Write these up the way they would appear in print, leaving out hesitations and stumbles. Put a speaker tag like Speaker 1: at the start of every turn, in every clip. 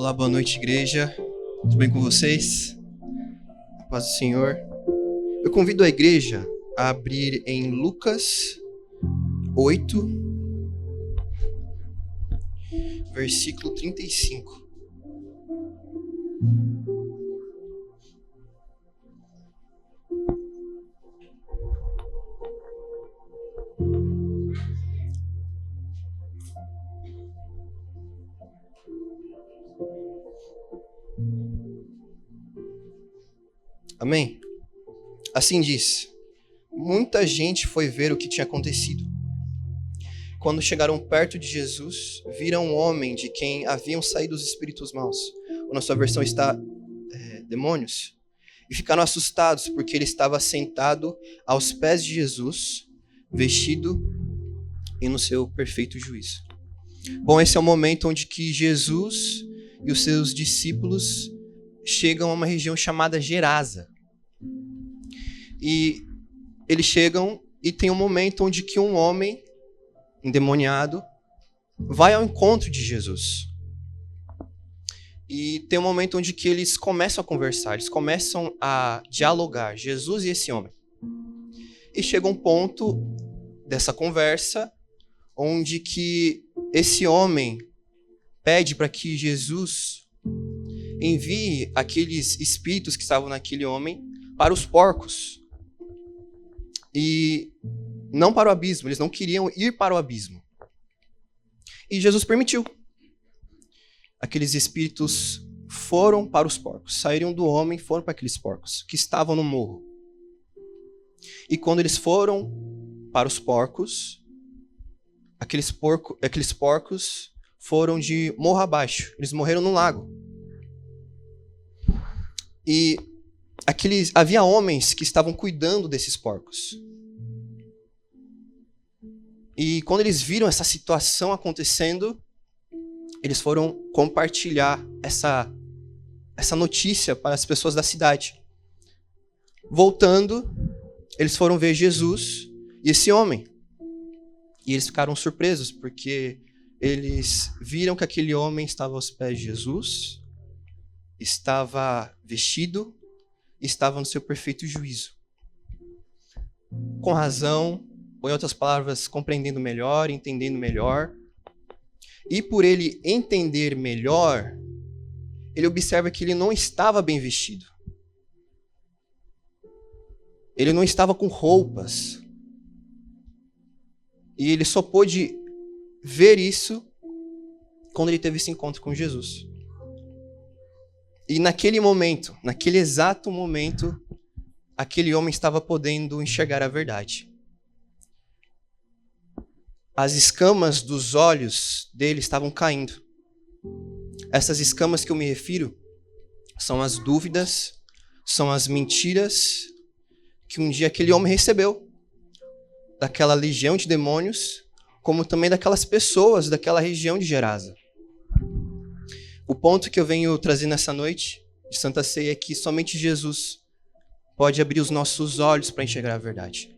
Speaker 1: Olá, boa noite, igreja. Tudo bem com vocês? A paz do Senhor. Eu convido a igreja a abrir em Lucas 8, versículo 35. Amém? Assim diz: muita gente foi ver o que tinha acontecido. Quando chegaram perto de Jesus, viram um homem de quem haviam saído os espíritos maus. Ou na sua versão está demônios. E ficaram assustados, porque ele estava sentado aos pés de Jesus, vestido e no seu perfeito juízo. Bom, esse é o momento onde que Jesus e os seus discípulos chegam a uma região chamada Gerasa. E eles chegam e tem um momento onde que um homem endemoniado vai ao encontro de Jesus. E tem um momento onde que eles começam a conversar, eles começam a dialogar, Jesus e esse homem. E chega um ponto dessa conversa onde que esse homem pede para que Jesus envie aqueles espíritos que estavam naquele homem para os porcos. E não para o abismo, eles não queriam ir para o abismo. E Jesus permitiu. Aqueles espíritos foram para os porcos, saíram do homem e foram para aqueles porcos que estavam no morro. E quando eles foram para os porcos, aqueles porcos foram de morro abaixo, eles morreram no lago. E havia homens que estavam cuidando desses porcos. E quando eles viram essa situação acontecendo, eles foram compartilhar essa notícia para as pessoas da cidade. Voltando, eles foram ver Jesus e esse homem. E eles ficaram surpresos, porque eles viram que aquele homem estava aos pés de Jesus, estava vestido, estava no seu perfeito juízo. Com razão, ou em outras palavras, compreendendo melhor, entendendo melhor. E por ele entender melhor, ele observa que ele não estava bem vestido. Ele não estava com roupas. E ele só pôde ver isso quando ele teve esse encontro com Jesus. E naquele momento, naquele exato momento, aquele homem estava podendo enxergar a verdade. As escamas dos olhos dele estavam caindo. Essas escamas que eu me refiro são as dúvidas, são as mentiras que um dia aquele homem recebeu daquela legião de demônios, como também daquelas pessoas daquela região de Gerasa. O ponto que eu venho trazer nessa noite de Santa Ceia é que somente Jesus pode abrir os nossos olhos para enxergar a verdade.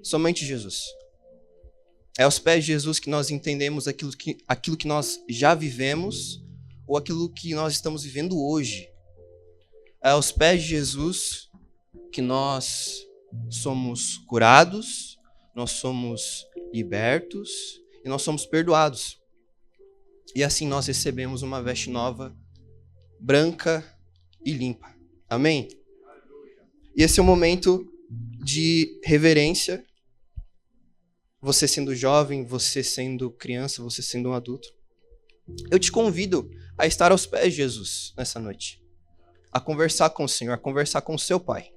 Speaker 1: Somente Jesus. É aos pés de Jesus que nós entendemos aquilo que nós já vivemos ou aquilo que nós estamos vivendo hoje. É aos pés de Jesus que nós somos curados, nós somos libertos e nós somos perdoados. E assim nós recebemos uma veste nova, branca e limpa. Amém? E esse é um momento de reverência. Você sendo jovem, você sendo criança, você sendo um adulto. Eu te convido a estar aos pés de Jesus nessa noite. A conversar com o Senhor, a conversar com o seu Pai.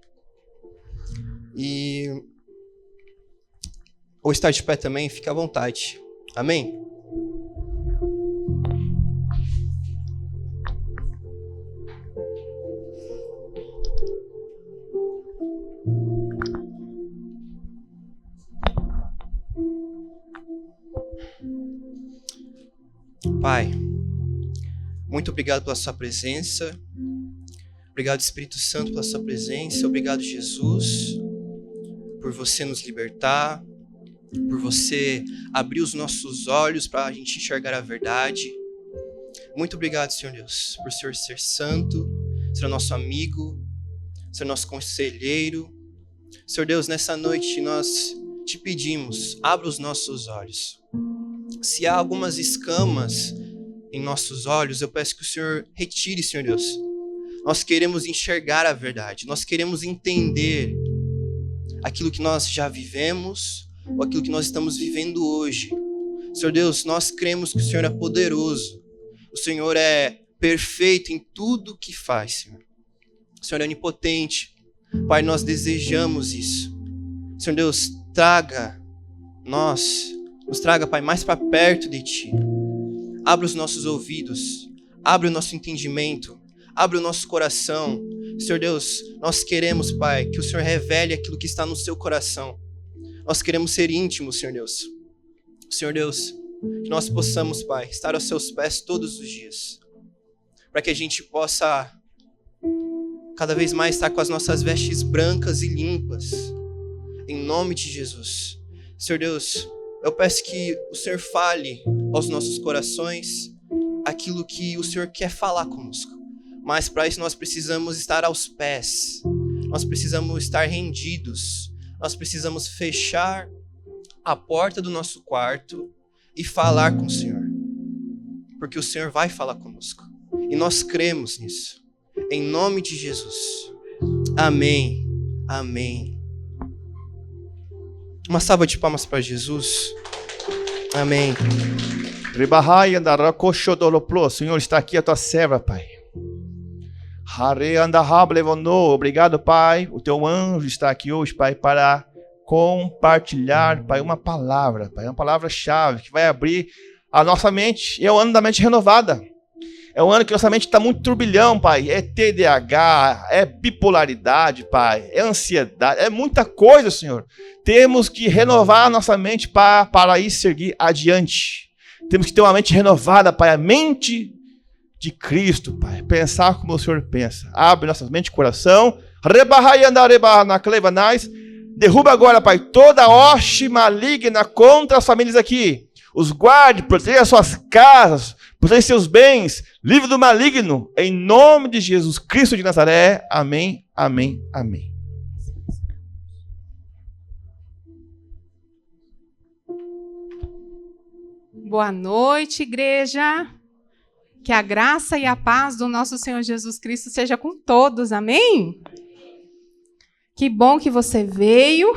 Speaker 1: Ou estar de pé também, fique à vontade. Amém? Pai, muito obrigado pela sua presença. Obrigado, Espírito Santo, pela sua presença. Obrigado, Jesus, por você nos libertar, por você abrir os nossos olhos para a gente enxergar a verdade. Muito obrigado, Senhor Deus, por o Senhor ser santo, ser nosso amigo, ser nosso conselheiro. Senhor Deus, nessa noite nós te pedimos, abra os nossos olhos. Se há algumas escamas em nossos olhos, eu peço que o Senhor retire, Senhor Deus. Nós queremos enxergar a verdade, nós queremos entender aquilo que nós já vivemos ou aquilo que nós estamos vivendo hoje. Senhor Deus, nós cremos que o Senhor é poderoso, o Senhor é perfeito em tudo que faz, Senhor. O Senhor é onipotente. Pai, nós desejamos isso. Senhor Deus, nos traga, Pai, mais para perto de Ti. Abra os nossos ouvidos, abra o nosso entendimento, abra o nosso coração. Senhor Deus, nós queremos, Pai, que o Senhor revele aquilo que está no seu coração. Nós queremos ser íntimos, Senhor Deus. Senhor Deus, que nós possamos, Pai, estar aos seus pés todos os dias, para que a gente possa cada vez mais estar com as nossas vestes brancas e limpas, em nome de Jesus. Senhor Deus, eu peço que o Senhor fale aos nossos corações aquilo que o Senhor quer falar conosco, mas para isso nós precisamos estar aos pés, nós precisamos estar rendidos, nós precisamos fechar a porta do nosso quarto e falar com o Senhor, porque o Senhor vai falar conosco, e nós cremos nisso, em nome de Jesus. Amém, amém. Uma salva de palmas para Jesus. Amém.
Speaker 2: O Senhor está aqui, a tua serva, Pai. Obrigado, Pai. O teu anjo está aqui hoje, Pai, para compartilhar, Pai, uma palavra, Pai, uma palavra-chave que vai abrir a nossa mente. É o ano da mente renovada. É um ano que nossa mente está muito turbilhão, Pai. É TDAH, é bipolaridade, Pai. É ansiedade, é muita coisa, Senhor. Temos que renovar a nossa mente para ir seguir adiante. Temos que ter uma mente renovada, Pai. A mente de Cristo, Pai. Pensar como o Senhor pensa. Abre nossa mente e coração. Derruba agora, Pai, toda hoste maligna contra as famílias aqui. Os guarde, proteja as suas casas, proteja seus bens, livre do maligno, em nome de Jesus Cristo de Nazaré. Amém, amém, amém.
Speaker 3: Boa noite, igreja. Que a graça e a paz do nosso Senhor Jesus Cristo seja com todos, amém? Que bom que você veio,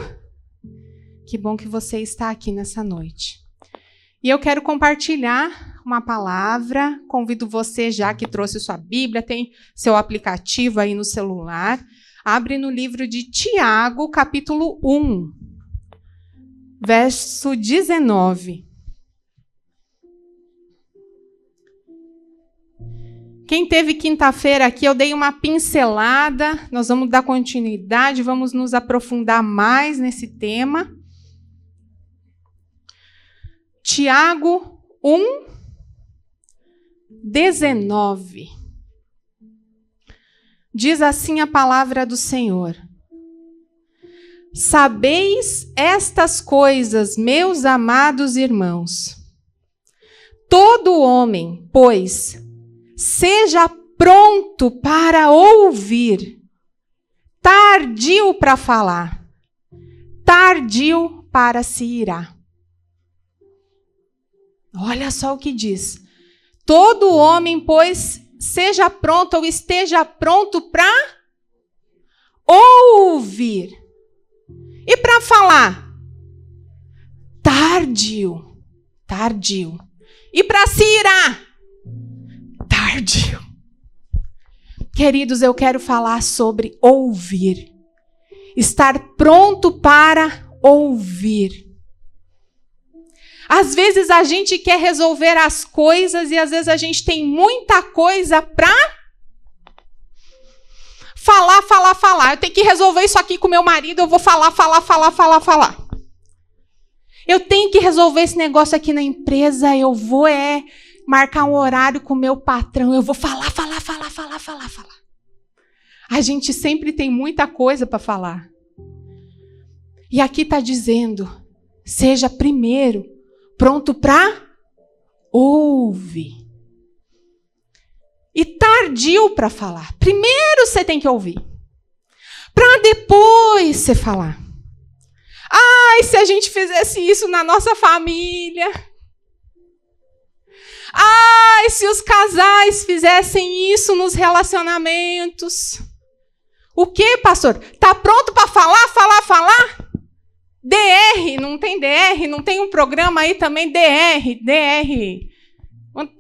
Speaker 3: que bom que você está aqui nessa noite. E eu quero compartilhar uma palavra, convido você, já que trouxe sua Bíblia, tem seu aplicativo aí no celular, abre no livro de Tiago, capítulo 1, verso 19. Quem teve quinta-feira aqui, eu dei uma pincelada, nós vamos dar continuidade, vamos nos aprofundar mais nesse tema. Tiago 1, 19. Diz assim a palavra do Senhor: Sabeis estas coisas, meus amados irmãos. Todo homem, pois, seja pronto para ouvir, tardio para falar, tardio para se irar. Olha só o que diz. Todo homem, pois, seja pronto ou esteja pronto para ouvir. E para falar? Tardio. Tardio. E para se irar? Tardio. Queridos, eu quero falar sobre ouvir. Estar pronto para ouvir. Às vezes a gente quer resolver as coisas e às vezes a gente tem muita coisa para falar. Eu tenho que resolver isso aqui com meu marido, eu vou falar. Eu tenho que resolver esse negócio aqui na empresa, eu vou marcar um horário com o meu patrão, eu vou falar. A gente sempre tem muita coisa para falar. E aqui está dizendo, seja primeiro pronto para ouvir. e tardio para falar. Primeiro você tem que ouvir, para depois você falar. Ai, se a gente fizesse isso na nossa família. Ai, se os casais fizessem isso nos relacionamentos. O quê, pastor? Tá pronto para falar? DR, não tem DR? Não tem um programa aí também? DR.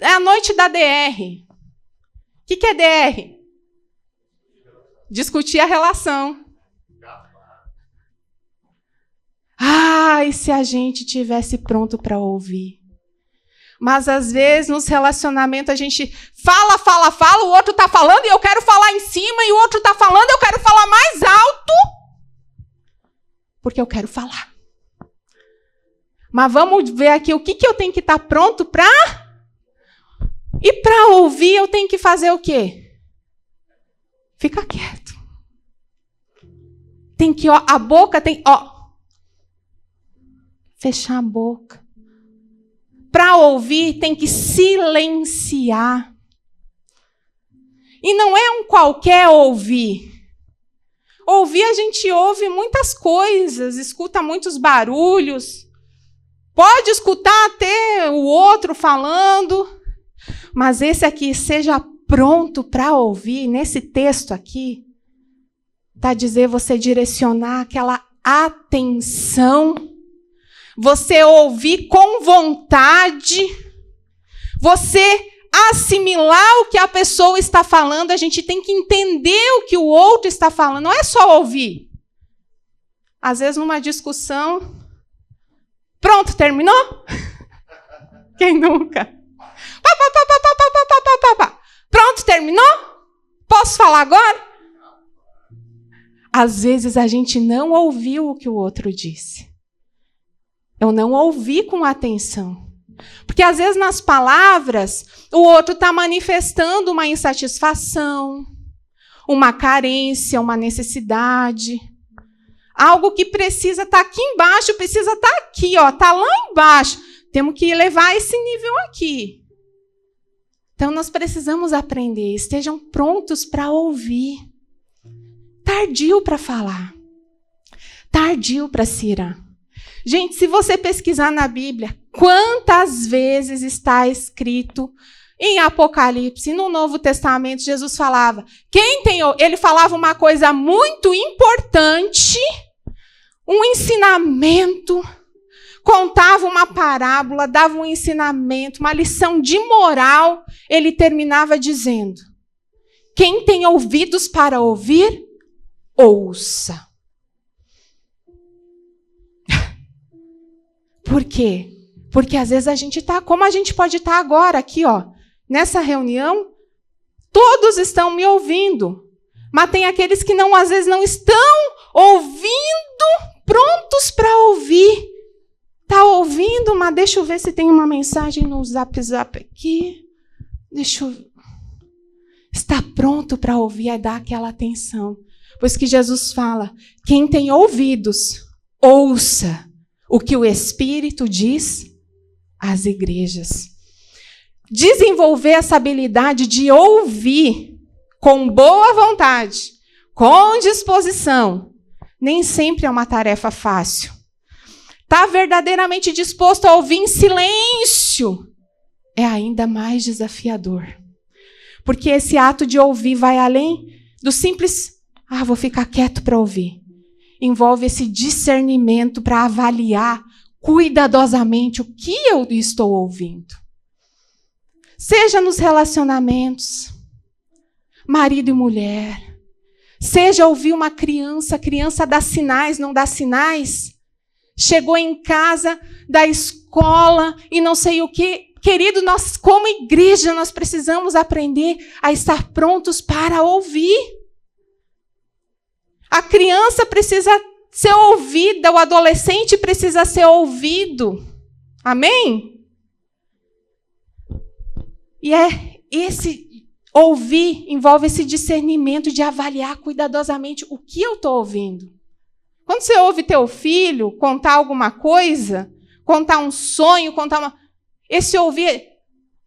Speaker 3: É a noite da DR. O que é DR? Discutir a relação. Ai, se a gente tivesse pronto para ouvir. Mas, às vezes, nos relacionamentos, a gente fala, o outro está falando e eu quero falar em cima, e o outro está falando e eu quero falar mais alto, porque eu quero falar. Mas vamos ver aqui o que eu tenho que estar pronto para... E para ouvir, eu tenho que fazer o quê? Fica quieto. Tem que, a boca tem... fechar a boca. Para ouvir, tem que silenciar. E não é um qualquer ouvir. Ouvir, a gente ouve muitas coisas, escuta muitos barulhos, pode escutar até o outro falando, mas esse aqui, seja pronto para ouvir, nesse texto aqui, está a dizer você direcionar aquela atenção, você ouvir com vontade, você assimilar o que a pessoa está falando, a gente tem que entender o que o outro está falando, não é só ouvir. Às vezes, numa discussão, pronto, terminou? Quem nunca? Pronto, terminou? Posso falar agora? Às vezes, a gente não ouviu o que o outro disse. Eu não ouvi com atenção. Porque, às vezes, nas palavras, o outro está manifestando uma insatisfação, uma carência, uma necessidade. Algo que precisa estar aqui embaixo, precisa estar aqui, está lá embaixo. Temos que levar esse nível aqui. Então, nós precisamos aprender. Estejam prontos para ouvir. Tardio para falar. Tardio para se irar. Gente, se você pesquisar na Bíblia, quantas vezes está escrito em Apocalipse, no Novo Testamento, Jesus falava, ele falava uma coisa muito importante, um ensinamento, contava uma parábola, dava um ensinamento, uma lição de moral, ele terminava dizendo, quem tem ouvidos para ouvir, ouça. Por quê? Porque às vezes a gente está, como a gente pode estar agora aqui, nessa reunião, todos estão me ouvindo, mas tem aqueles que às vezes não estão ouvindo, prontos para ouvir. Está ouvindo, mas deixa eu ver se tem uma mensagem no Zap aqui. Deixa eu ver. Está pronto para ouvir e dar aquela atenção. Pois que Jesus fala, quem tem ouvidos, ouça o que o Espírito diz às igrejas. Desenvolver essa habilidade de ouvir com boa vontade, com disposição, nem sempre é uma tarefa fácil. Estar verdadeiramente disposto a ouvir em silêncio é ainda mais desafiador. Porque esse ato de ouvir vai além do simples, vou ficar quieto para ouvir. Envolve esse discernimento para avaliar cuidadosamente o que eu estou ouvindo. Seja nos relacionamentos, marido e mulher. Seja ouvir uma criança, a criança dá sinais, não dá sinais. Chegou em casa da escola e não sei o quê. Querido, nós como igreja, nós precisamos aprender a estar prontos para ouvir. A criança precisa ser ouvida, o adolescente precisa ser ouvido. Amém? E esse ouvir envolve esse discernimento de avaliar cuidadosamente o que eu estou ouvindo. Quando você ouve teu filho contar alguma coisa, contar um sonho, esse ouvir,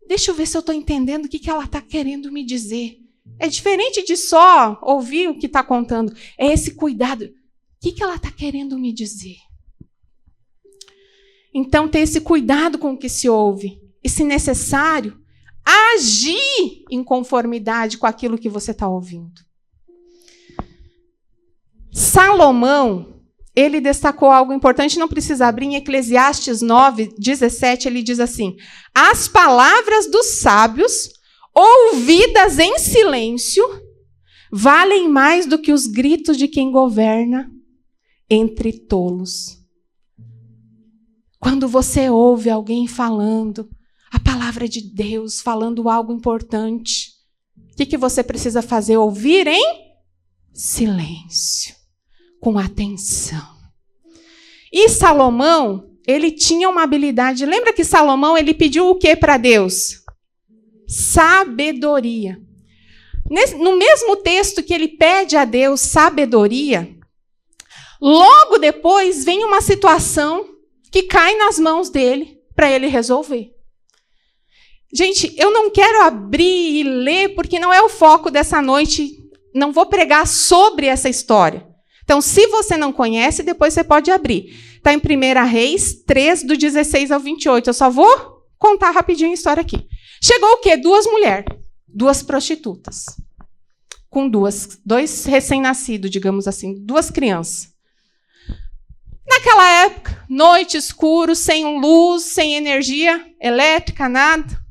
Speaker 3: deixa eu ver se eu estou entendendo o que ela está querendo me dizer. É diferente de só ouvir o que está contando. É esse cuidado. O que ela está querendo me dizer? Então, ter esse cuidado com o que se ouve. E, se necessário, agir em conformidade com aquilo que você está ouvindo. Salomão, ele destacou algo importante, não precisa abrir, em Eclesiastes 9, 17, ele diz assim: as palavras dos sábios, ouvidas em silêncio, valem mais do que os gritos de quem governa entre tolos. Quando você ouve alguém falando a palavra de Deus, falando algo importante, o que você precisa fazer? Ouvir em silêncio, com atenção. E Salomão, ele tinha uma habilidade. Lembra que Salomão, ele pediu o que para Deus? Sabedoria. No mesmo texto que ele pede a Deus sabedoria, logo depois vem uma situação que cai nas mãos dele para ele resolver. Gente, eu não quero abrir e ler, porque não é o foco dessa noite. Não vou pregar sobre essa história. Então, se você não conhece, depois você pode abrir. Está em 1 Reis 3, do 16 ao 28. Eu só vou contar rapidinho a história aqui. Chegou o quê? 2 mulheres, 2 prostitutas, com dois recém-nascidos, digamos assim, 2 crianças. Naquela época, noite, escuro, sem luz, sem energia elétrica, nada.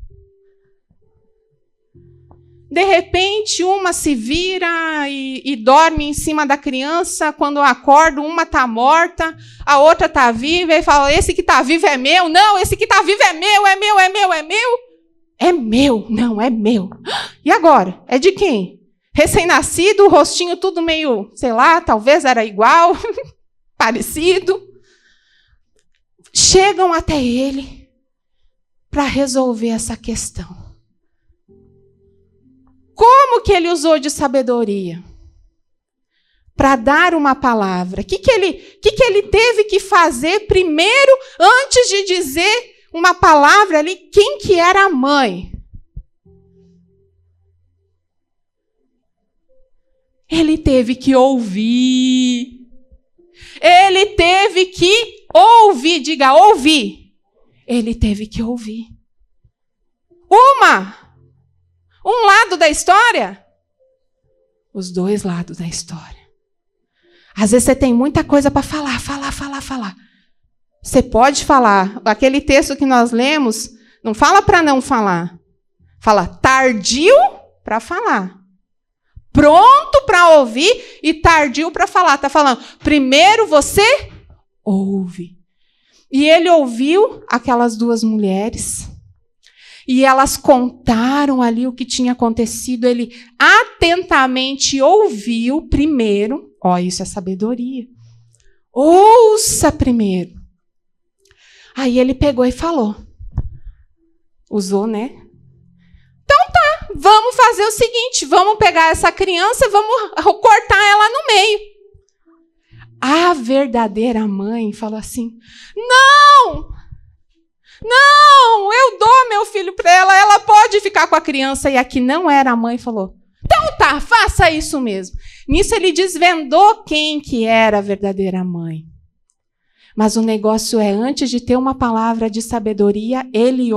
Speaker 3: De repente, uma se vira e dorme em cima da criança. Quando acorda, uma está morta, a outra está viva, e fala: esse que está vivo é meu. Não, esse que está vivo é meu, é meu, é meu, é meu. É meu, não, é meu. E agora? É de quem? Recém-nascido, o rostinho tudo meio, sei lá, talvez era igual, parecido. Chegam até ele para resolver essa questão. Como que ele usou de sabedoria? Para dar uma palavra. O que ele teve que fazer primeiro, antes de dizer uma palavra ali? Quem que era a mãe? Ele teve que ouvir. Ele teve que ouvir. Diga, ouvir. Ele teve que ouvir. Um lado da história? Os 2 lados da história. Às vezes você tem muita coisa para falar. Você pode falar. Aquele texto que nós lemos, não fala para não falar. Fala tardio para falar. Pronto para ouvir e tardio para falar. Está falando, primeiro você ouve. E ele ouviu aquelas 2 mulheres. E elas contaram ali o que tinha acontecido. Ele atentamente ouviu primeiro. Ó, isso é sabedoria. Ouça primeiro. Aí ele pegou e falou. Usou, né? Então tá, vamos fazer o seguinte. Vamos pegar essa criança e vamos cortar ela no meio. A verdadeira mãe falou assim: não! Não, eu dou meu filho para ela pode ficar com a criança. E a que não era a mãe falou: então tá, faça isso mesmo. Nisso ele desvendou quem que era a verdadeira mãe. Mas o negócio é, antes de ter uma palavra de sabedoria, ele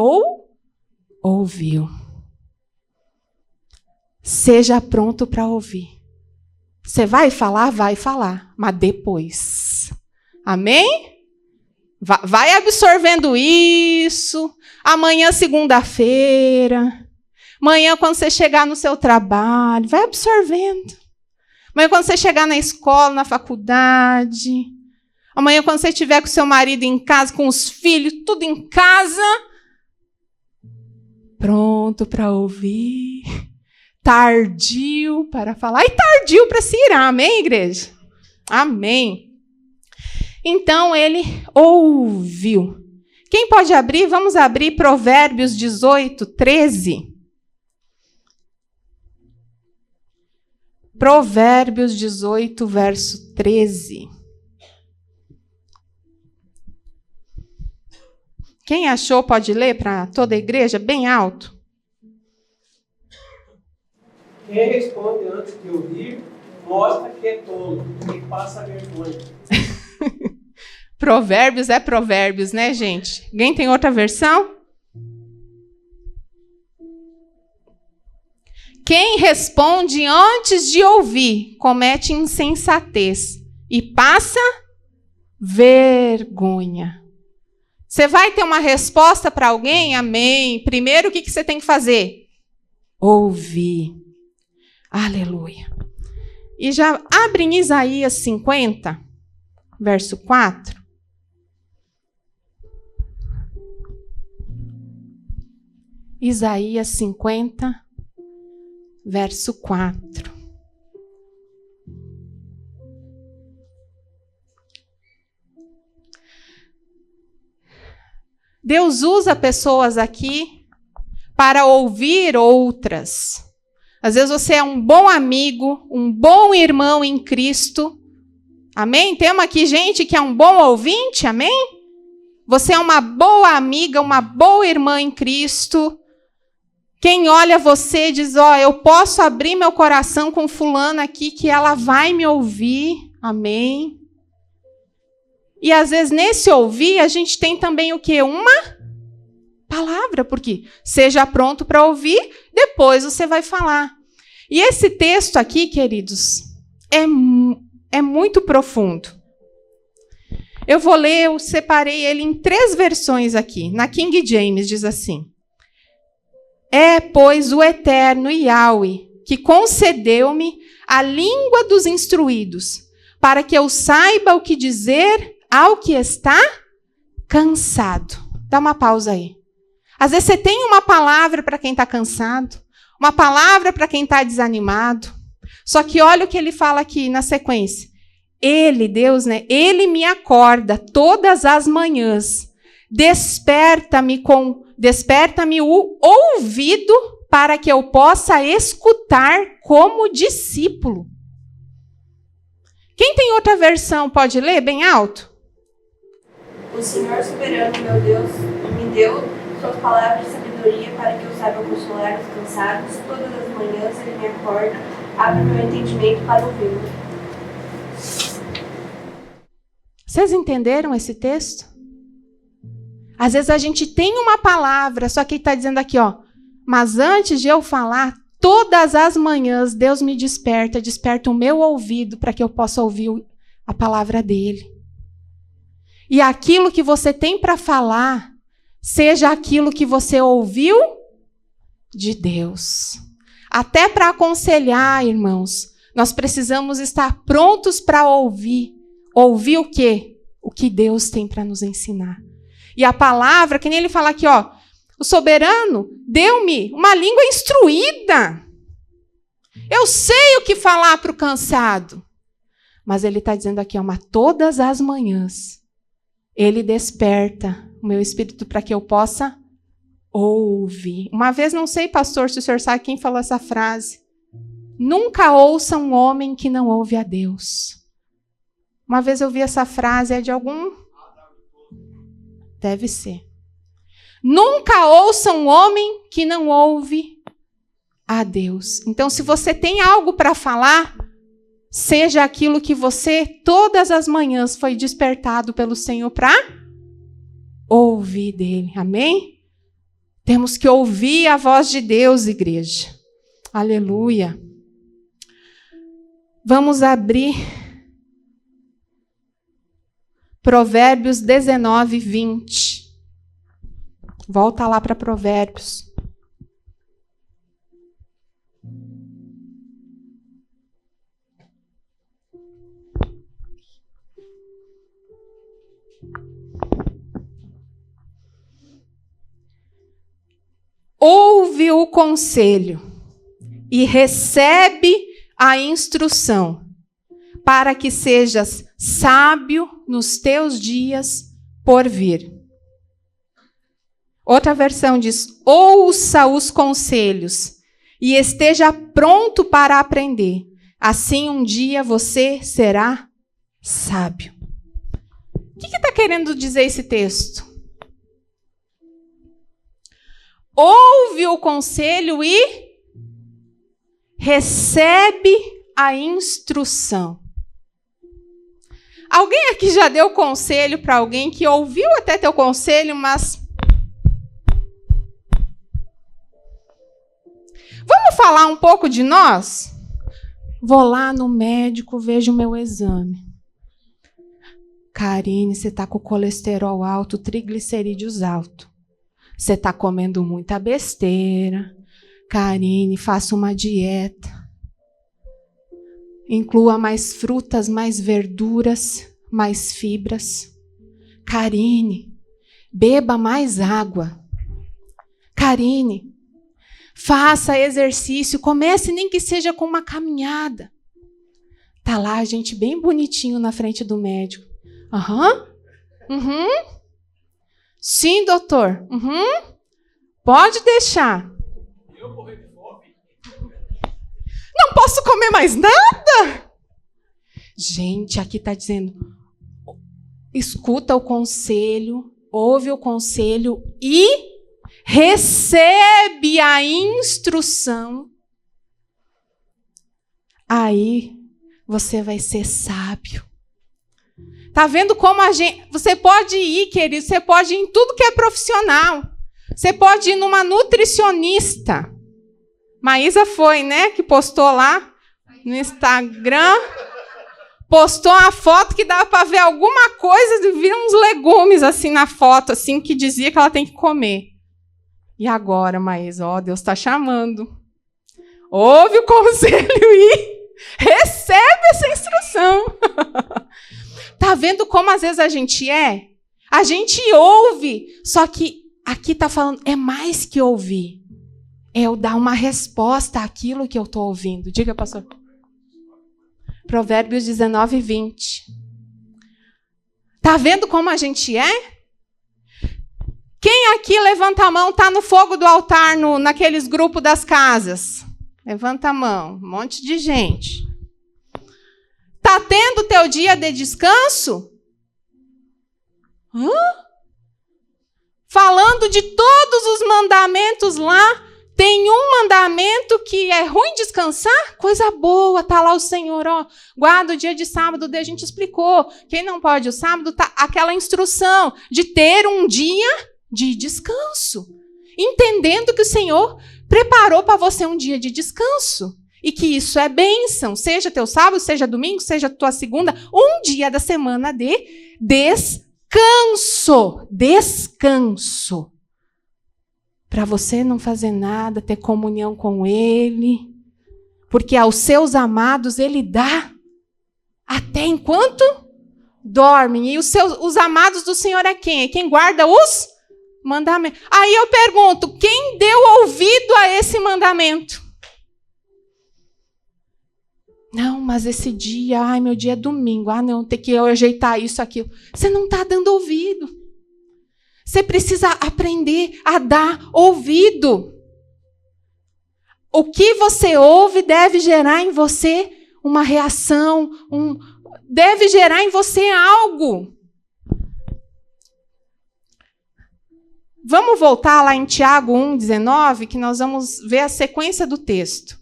Speaker 3: ouviu. Seja pronto para ouvir. Você vai falar, mas depois. Amém? Vai absorvendo isso. Amanhã, segunda-feira. Amanhã, quando você chegar no seu trabalho, vai absorvendo. Amanhã, quando você chegar na escola, na faculdade. Amanhã, quando você estiver com seu marido em casa, com os filhos, tudo em casa. Pronto para ouvir. Tardio para falar. E tardio para se irar. Amém, igreja? Amém. Então, ele ouviu. Quem pode abrir? Vamos abrir Provérbios 18, 13. Provérbios 18, verso 13. O Quem achou pode ler para toda a igreja, bem alto.
Speaker 4: Quem responde antes de ouvir, mostra que é tolo e passa vergonha.
Speaker 3: Provérbios é Provérbios, né, gente? Alguém tem outra versão? Quem responde antes de ouvir, comete insensatez e passa vergonha. Você vai ter uma resposta para alguém? Amém. Primeiro, o que você tem que fazer? Ouvir. Aleluia. E já abre em Isaías 50, verso 4. Isaías 50, verso 4. Deus usa pessoas aqui para ouvir outras. Às vezes você é um bom amigo, um bom irmão em Cristo. Amém? Temos aqui gente que é um bom ouvinte, amém? Você é uma boa amiga, uma boa irmã em Cristo. Quem olha você diz, eu posso abrir meu coração com fulana aqui que ela vai me ouvir. Amém? E às vezes nesse ouvir a gente tem também o quê? Uma palavra, porque seja pronto para ouvir, depois você vai falar. E esse texto aqui, queridos, é muito profundo. Eu vou ler, eu separei ele em 3 versões aqui. Na King James diz assim: é, pois, o eterno Yahweh, que concedeu-me a língua dos instruídos, para que eu saiba o que dizer ao que está cansado. Dá uma pausa aí. Às vezes você tem uma palavra para quem está cansado, uma palavra para quem está desanimado. Só que olha o que ele fala aqui na sequência. Ele, Deus, né? Ele me acorda todas as manhãs. Desperta-me o ouvido para que eu possa escutar como discípulo. Quem tem outra versão pode ler bem alto?
Speaker 5: O Senhor soberano, meu Deus, me deu suas palavras de sabedoria para que eu saiba consolar os cansados. Todas as manhãs ele me acorda, abre meu entendimento para ouvi-lo.
Speaker 3: Vocês entenderam esse texto? Às vezes a gente tem uma palavra, só que ele está dizendo aqui, mas antes de eu falar, todas as manhãs Deus me desperta o meu ouvido para que eu possa ouvir a palavra dele. E aquilo que você tem para falar, seja aquilo que você ouviu de Deus. Até para aconselhar, irmãos, nós precisamos estar prontos para ouvir. Ouvir o quê? O que Deus tem para nos ensinar. E a palavra, que nem ele fala aqui, o soberano deu-me uma língua instruída. Eu sei o que falar para o cansado. Mas ele está dizendo aqui, mas todas as manhãs, ele desperta o meu espírito para que eu possa ouvir. Uma vez, não sei, pastor, se o senhor sabe quem falou essa frase. Nunca ouça um homem que não ouve a Deus. Uma vez eu vi essa frase, é de algum... Deve ser. Nunca ouça um homem que não ouve a Deus. Então, se você tem algo para falar, seja aquilo que você, todas as manhãs, foi despertado pelo Senhor para ouvir dele. Amém? Temos que ouvir a voz de Deus, igreja. Aleluia. Vamos abrir Provérbios 19, 20. Volta lá para Provérbios. Ouve o conselho e recebe a instrução, para que sejas sábio nos teus dias por vir. Outra versão diz: ouça os conselhos e esteja pronto para aprender. Assim um dia você será sábio. O que está querendo dizer esse texto? ouve o conselho e recebe a instrução. Alguém aqui já deu conselho para alguém que ouviu até teu conselho, mas... Vamos falar um pouco de nós? Vou lá no médico, vejo o meu exame. Karine, você está com colesterol alto, triglicerídeos alto. Você está comendo muita besteira. Karine, faça uma dieta. Inclua mais frutas, mais verduras, mais fibras. Karine, beba mais água. Karine, faça exercício, comece nem que seja com uma caminhada. Tá lá a gente bem bonitinho na frente do médico. Sim, doutor. Pode deixar. Não posso comer mais nada? Gente, aqui está dizendo, escuta o conselho, ouve o conselho e recebe a instrução. Aí você vai ser sábio. Tá vendo como a gente... Você pode ir, querido, você pode ir em tudo que é profissional. Você pode ir numa nutricionista. Maísa foi, né? Que postou lá no Instagram. Postou uma foto que dava para ver alguma coisa, e viram uns legumes assim na foto, assim, que dizia que ela tem que comer. E agora, Maísa, ó, Deus está chamando. Ouve o conselho e recebe essa instrução. Tá vendo como às vezes a gente é? A gente ouve, só que aqui está falando, é mais que ouvir. É eu dar uma resposta àquilo que eu estou ouvindo. Diga, pastor. Provérbios 19, 20. Tá vendo como a gente é? Quem aqui levanta a mão, está no fogo do altar, naqueles grupos das casas? Levanta a mão, um monte de gente. Tá tendo teu dia de descanso? Falando de todos os mandamentos lá, tem um mandamento que é ruim descansar? Coisa boa, tá lá o Senhor, ó, guarda o dia de sábado, daí a gente explicou. Quem não pode o sábado, tá aquela instrução de ter um dia de descanso. Entendendo que o Senhor preparou para você um dia de descanso. E que isso é bênção, seja teu sábado, seja domingo, seja tua segunda, um dia da semana de descanso. Descanso. Para você não fazer nada, ter comunhão com Ele. Porque aos seus amados Ele dá até enquanto dormem. E os amados do Senhor é quem? É quem guarda os mandamentos. Aí eu pergunto, quem deu ouvido a esse mandamento? Não, mas esse dia, ai, meu dia é domingo. Ah, não, tem que eu ajeitar isso, aquilo. Você não está dando ouvido. Você precisa aprender a dar ouvido. O que você ouve deve gerar em você uma reação, deve gerar em você algo. Vamos voltar lá em Tiago 1,19, que nós vamos ver a sequência do texto.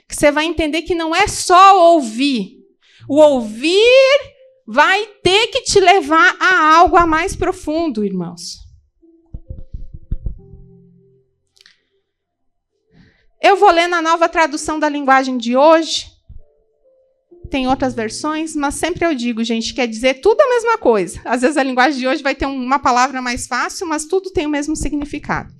Speaker 3: Que você vai entender que não é só ouvir. O ouvir vai ter que te levar a algo a mais profundo, irmãos. Eu vou ler na Nova Tradução da Linguagem de hoje. Tem outras versões, mas sempre eu digo, gente, quer dizer tudo a mesma coisa. Às vezes a linguagem de hoje vai ter uma palavra mais fácil, mas tudo tem o mesmo significado.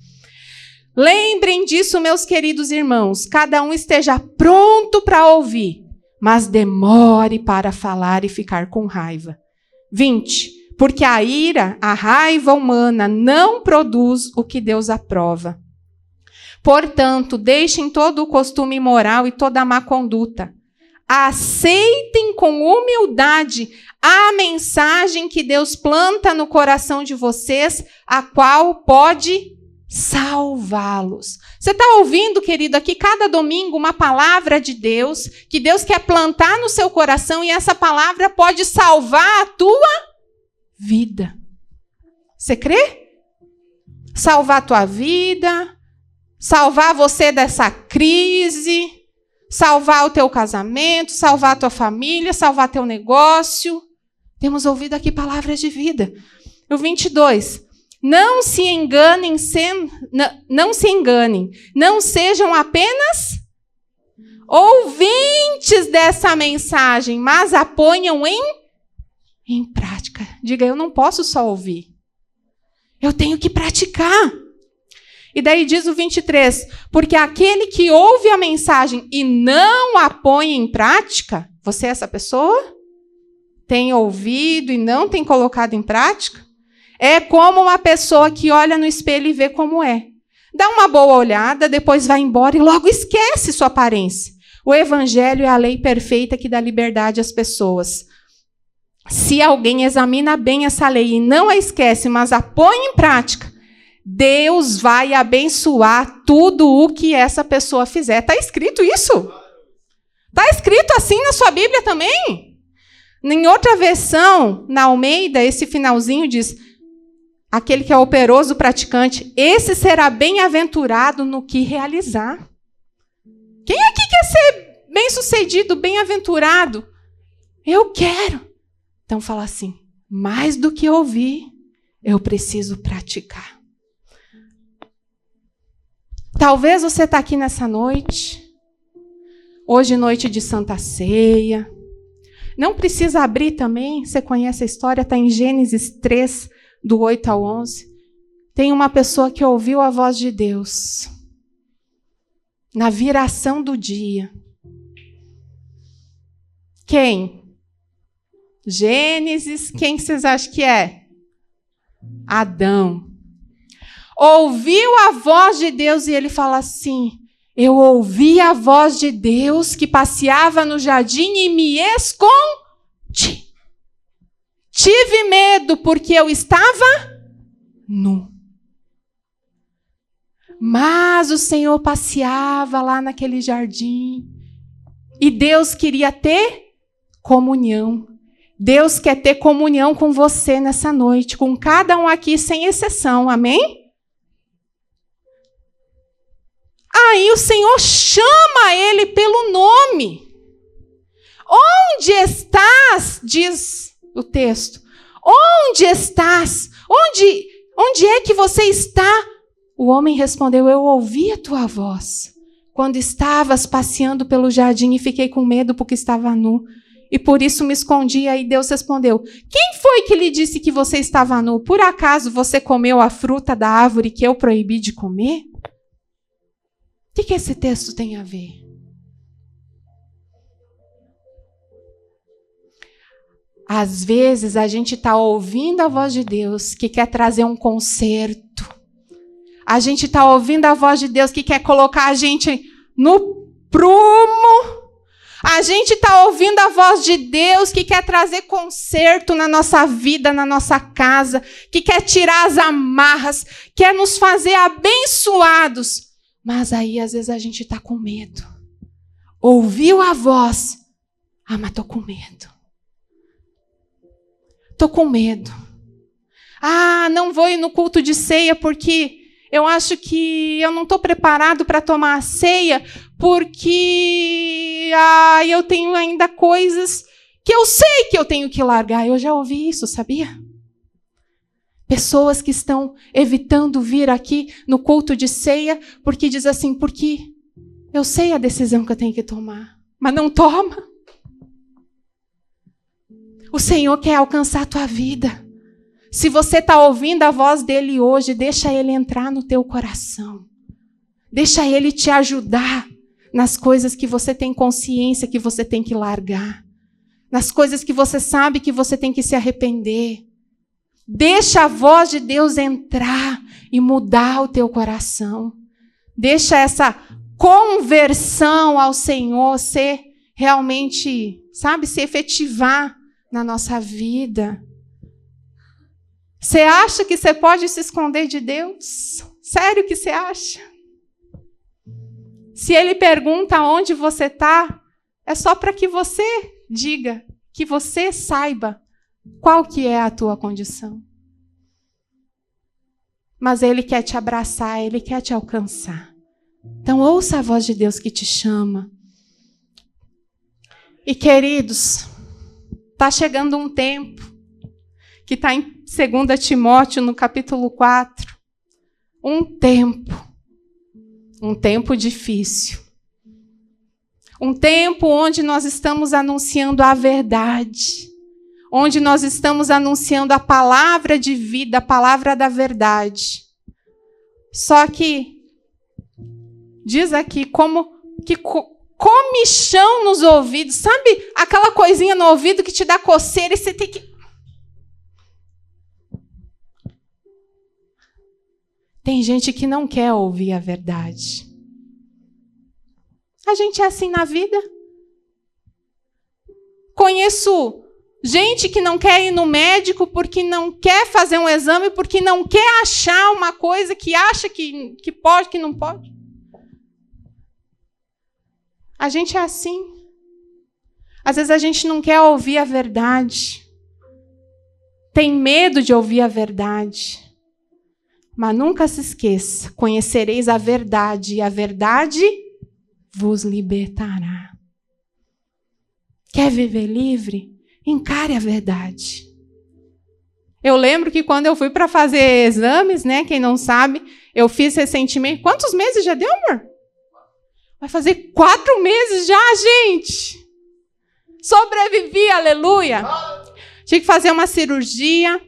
Speaker 3: Lembrem disso, meus queridos irmãos. Cada um esteja pronto para ouvir, mas demore para falar e ficar com raiva. 20. Porque a ira, a raiva humana, não produz o que Deus aprova. Portanto, deixem todo o costume imoral e toda a má conduta. Aceitem com humildade a mensagem que Deus planta no coração de vocês, a qual pode salvá-los. Você está ouvindo, querido, aqui cada domingo uma palavra de Deus, que Deus quer plantar no seu coração e essa palavra pode salvar a tua vida. Você crê? Salvar a tua vida, salvar você dessa crise, salvar o teu casamento, salvar a tua família, salvar teu negócio. Temos ouvido aqui palavras de vida. O 22. Não se enganem, não sejam apenas ouvintes dessa mensagem, mas a ponham em prática. Diga, eu não posso só ouvir. Eu tenho que praticar. E daí diz o 23, porque aquele que ouve a mensagem e não a põe em prática, você é essa pessoa? Tem ouvido e não tem colocado em prática? É como uma pessoa que olha no espelho e vê como é. Dá uma boa olhada, depois vai embora e logo esquece sua aparência. O evangelho é a lei perfeita que dá liberdade às pessoas. Se alguém examina bem essa lei e não a esquece, mas a põe em prática, Deus vai abençoar tudo o que essa pessoa fizer. Está escrito isso? Está escrito assim na sua Bíblia também? Em outra versão, na Almeida, esse finalzinho diz, aquele que é operoso praticante, esse será bem-aventurado no que realizar. Quem aqui quer ser bem-sucedido, bem-aventurado? Eu quero. Então fala assim, mais do que ouvir, eu preciso praticar. Talvez você está aqui nessa noite, hoje noite de Santa Ceia. Não precisa abrir também, você conhece a história, está em Gênesis 3, do 8 ao 11. Tem uma pessoa que ouviu a voz de Deus na viração do dia. Quem? Gênesis, quem vocês acham que é? Adão. Ouviu a voz de Deus e ele fala assim, eu ouvi a voz de Deus que passeava no jardim e me escondi. Tive medo porque eu estava nu. Mas o Senhor passeava lá naquele jardim e Deus queria ter comunhão. Deus quer ter comunhão com você nessa noite, com cada um aqui, sem exceção, amém? Aí o Senhor chama ele pelo nome. Onde estás? Diz o texto. Onde estás? Onde é que você está? O homem respondeu, eu ouvi a tua voz quando estavas passeando pelo jardim e fiquei com medo porque estava nu. E por isso me escondi. Aí Deus respondeu, quem foi que lhe disse que você estava nu? Por acaso você comeu a fruta da árvore que eu proibi de comer? O que esse texto tem a ver? Às vezes a gente está ouvindo a voz de Deus que quer trazer um conserto. A gente está ouvindo a voz de Deus que quer colocar a gente no prumo. A gente está ouvindo a voz de Deus que quer trazer conserto na nossa vida, na nossa casa, que quer tirar as amarras, quer nos fazer abençoados. Mas aí, às vezes, a gente está com medo. Ouviu a voz. Ah, mas estou com medo. Estou com medo. Ah, não vou ir no culto de ceia porque eu acho que eu não estou preparado para tomar a ceia porque eu tenho ainda coisas que eu sei que eu tenho que largar. Eu já ouvi isso, sabia? Pessoas que estão evitando vir aqui no culto de ceia porque diz assim, porque eu sei a decisão que eu tenho que tomar, mas não toma. O Senhor quer alcançar a tua vida. Se você está ouvindo a voz dele hoje, deixa ele entrar no teu coração. Deixa ele te ajudar nas coisas que você tem consciência que você tem que largar. Nas coisas que você sabe que você tem que se arrepender. Deixa a voz de Deus entrar e mudar o teu coração. Deixa essa conversão ao Senhor ser realmente, se efetivar na nossa vida. Você acha que você pode se esconder de Deus? Sério que você acha? Se Ele pergunta onde você está, é só para que você diga, que você saiba qual que é a tua condição. Mas Ele quer te abraçar, Ele quer te alcançar. Então, ouça a voz de Deus que te chama. E, queridos, está chegando um tempo, que está em 2 Timóteo, no capítulo 4. Um tempo difícil. Um tempo onde nós estamos anunciando a verdade. Onde nós estamos anunciando a palavra de vida, a palavra da verdade. Só que, diz aqui, como que comichão nos ouvidos. Sabe aquela coisinha no ouvido que te dá coceira e você tem que... Tem gente que não quer ouvir a verdade. A gente é assim na vida. Conheço gente que não quer ir no médico porque não quer fazer um exame, porque não quer achar uma coisa que acha que pode, que não pode. A gente é assim. Às vezes a gente não quer ouvir a verdade. Tem medo de ouvir a verdade. Mas nunca se esqueça, conhecereis a verdade, e a verdade vos libertará. Quer viver livre? Encare a verdade. Eu lembro que quando eu fui para fazer exames, né? Quem não sabe, eu fiz recentemente. Quantos meses já deu, amor? Vai fazer 4 meses já, gente. Sobrevivi, aleluia. Tive que fazer uma cirurgia,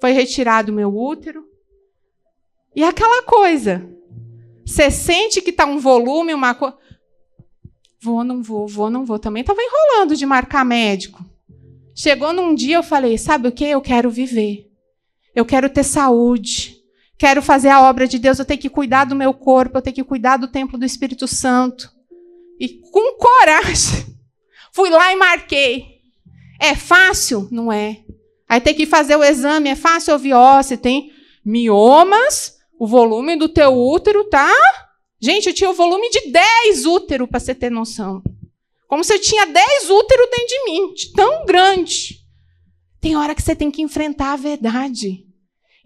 Speaker 3: foi retirado o meu útero. E aquela coisa, você sente que está um volume, uma coisa... Vou, não vou. Também estava enrolando de marcar médico. Chegou num dia, eu falei, sabe o quê? Eu quero viver. Eu quero ter saúde. Quero fazer a obra de Deus. Eu tenho que cuidar do meu corpo. Eu tenho que cuidar do templo do Espírito Santo. E com coragem, fui lá e marquei. É fácil? Não é. Aí tem que fazer o exame. É fácil ouvir, você tem miomas, o volume do teu útero tá... Gente, eu tinha o volume de 10 úteros, para você ter noção. Como se eu tinha 10 úteros dentro de mim, de tão grande. Tem hora que você tem que enfrentar a verdade.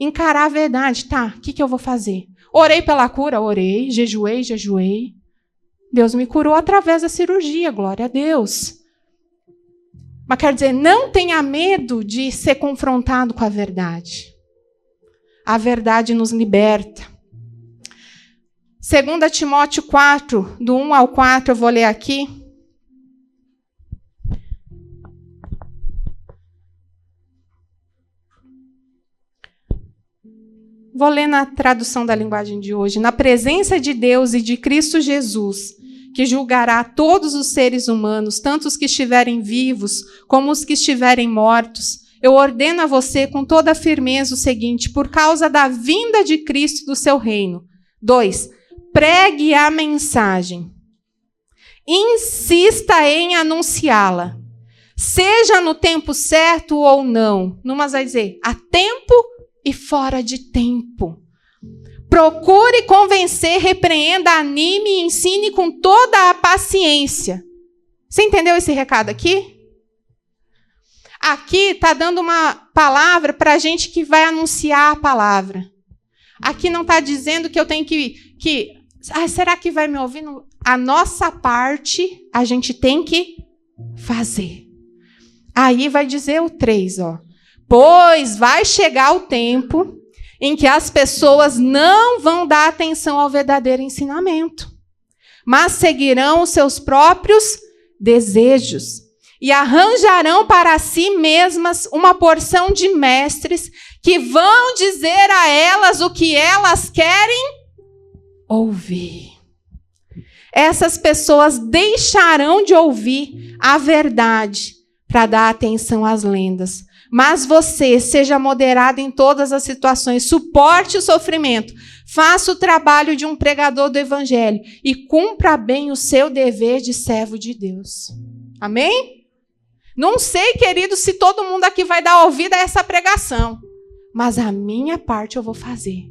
Speaker 3: Encarar a verdade. Tá, o que eu vou fazer? Orei pela cura? Orei. Jejuei. Deus me curou através da cirurgia, glória a Deus. Mas quer dizer, não tenha medo de ser confrontado com a verdade. A verdade nos liberta. 2 Timóteo 4, do 1 ao 4, eu vou ler aqui. Vou ler na tradução da linguagem de hoje. Na presença de Deus e de Cristo Jesus, que julgará todos os seres humanos, tanto os que estiverem vivos como os que estiverem mortos, eu ordeno a você com toda a firmeza o seguinte, por causa da vinda de Cristo e do seu reino. 2. Pregue a mensagem. Insista em anunciá-la. Seja no tempo certo ou não. Numas vai dizer, a tempo e fora de tempo. Procure convencer, repreenda, anime e ensine com toda a paciência. Você entendeu esse recado aqui? Aqui está dando uma palavra para a gente que vai anunciar a palavra. Aqui não está dizendo que eu tenho que será que vai me ouvir? A nossa parte a gente tem que fazer. Aí vai dizer o 3, ó. Pois vai chegar o tempo em que as pessoas não vão dar atenção ao verdadeiro ensinamento, mas seguirão os seus próprios desejos e arranjarão para si mesmas uma porção de mestres que vão dizer a elas o que elas querem ouvir. Essas pessoas deixarão de ouvir a verdade para dar atenção às lendas. Mas você seja moderado em todas as situações, suporte o sofrimento, faça o trabalho de um pregador do evangelho e cumpra bem o seu dever de servo de Deus. Amém? Não sei, querido, se todo mundo aqui vai dar ouvido a essa pregação, mas a minha parte eu vou fazer,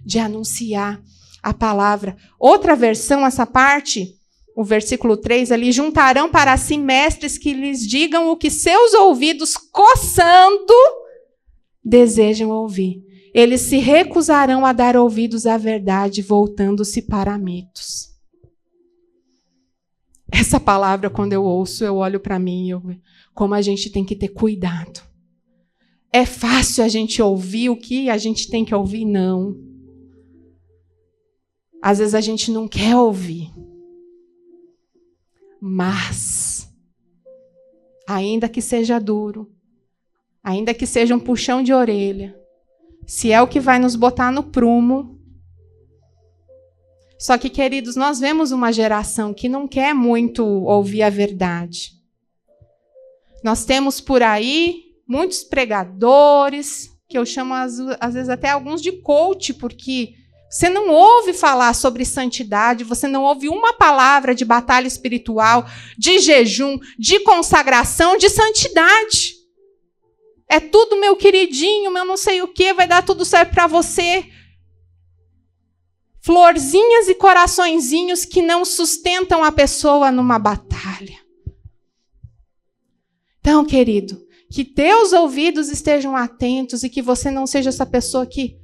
Speaker 3: de anunciar a palavra. Outra versão, essa parte, o versículo 3 ali, juntarão para si mestres que lhes digam o que seus ouvidos, coçando, desejam ouvir. Eles se recusarão a dar ouvidos à verdade, voltando-se para mitos. Essa palavra, quando eu ouço, eu olho para mim e como a gente tem que ter cuidado. É fácil a gente ouvir o que a gente tem que ouvir? Não. Às vezes a gente não quer ouvir. Mas, ainda que seja duro, ainda que seja um puxão de orelha, se é o que vai nos botar no prumo. Só que, queridos, nós vemos uma geração que não quer muito ouvir a verdade. Nós temos por aí muitos pregadores, que eu chamo às vezes até alguns de coach, porque você não ouve falar sobre santidade, você não ouve uma palavra de batalha espiritual, de jejum, de consagração, de santidade. É tudo meu queridinho, meu não sei o quê, vai dar tudo certo para você. Florzinhas e coraçõezinhos que não sustentam a pessoa numa batalha. Então, querido, que teus ouvidos estejam atentos e que você não seja essa pessoa que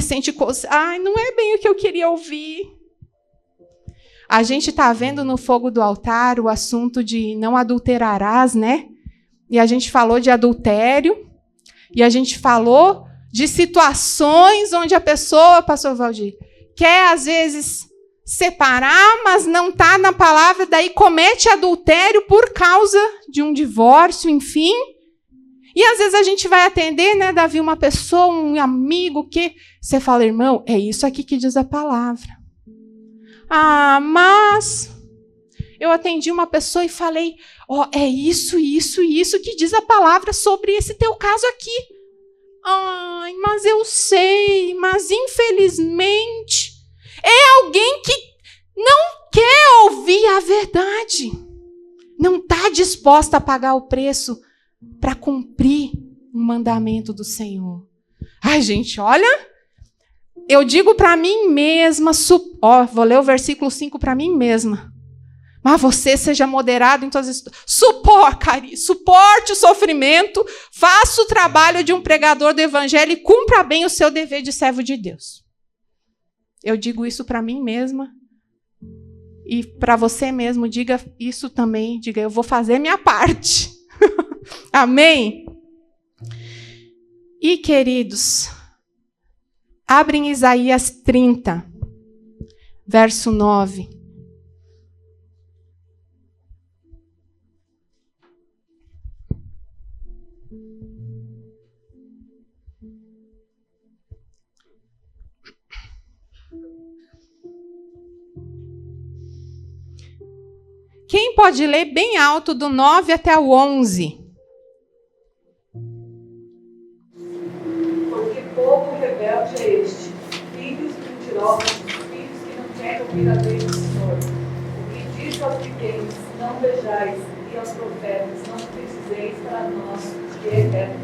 Speaker 3: sente coisa. Não é bem o que eu queria ouvir. A gente está vendo no fogo do altar o assunto de não adulterarás, né? E a gente falou de adultério. E a gente falou de situações onde a pessoa, pastor Valdir, quer às vezes separar, mas não está na palavra, daí comete adultério por causa de um divórcio, enfim. E às vezes a gente vai atender, né, Davi, uma pessoa, um amigo, que você fala, irmão, é isso aqui que diz a palavra. Mas eu atendi uma pessoa e falei, é isso que diz a palavra sobre esse teu caso aqui. Mas eu sei, mas infelizmente é alguém que não quer ouvir a verdade. Não está disposta a pagar o preço para cumprir o mandamento do Senhor. Gente, olha, eu digo para mim mesma, vou ler o versículo 5 para mim mesma. Mas você seja moderado em todas as situações. Suporte o sofrimento, faça o trabalho de um pregador do evangelho e cumpra bem o seu dever de servo de Deus. Eu digo isso para mim mesma. E para você mesmo, diga isso também. Diga, eu vou fazer minha parte. Amém? E, queridos, abrem Isaías 30, verso 9. Quem pode ler bem alto do 9 até o 11?
Speaker 6: Porque povo rebelde é este, filhos mentirosos, filhos que não querem ouvir a lei do Senhor. O que diz aos pequenos, não vejais, e aos profetas, não preciseis para nós, que é eterno.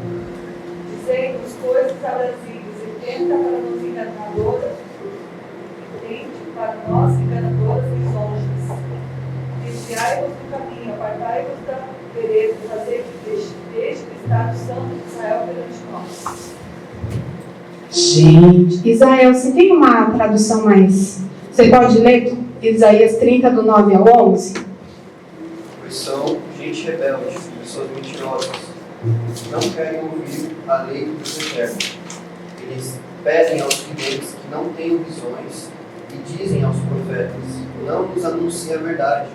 Speaker 6: Dizei-nos coisas abrasivas, e tenta para nós enganadoras, e tente para nós enganadoras e lisonjas. Desviai-vos do caminho, apartai-vos da vereda, fazei que deixe o Estado Santo de Israel perante nós.
Speaker 3: Gente, Israel, você tem uma tradução mais... Você pode ler Isaías 30, do 9 ao 11?
Speaker 1: Pois são gente rebelde, pessoas mentirosas. Não querem ouvir a lei do Deus eterno. Eles pedem aos videntes que não tenham visões e dizem aos profetas, não nos anunciem a verdade.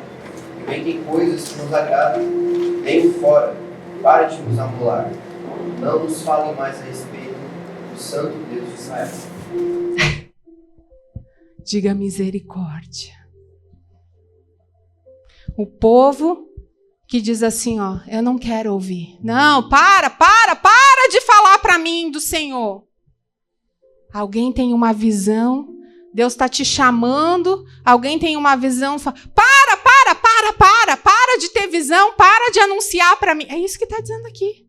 Speaker 1: Inventem coisas que nos agradam, venham fora, pare de nos amolar. Não nos falem mais a respeito do Santo Deus de Israel.
Speaker 3: Diga misericórdia. O povo que diz assim, eu não quero ouvir. Não, para de falar para mim do Senhor. Alguém tem uma visão, Deus está te chamando, alguém tem uma visão, para de ter visão, para de anunciar para mim. É isso que está dizendo aqui.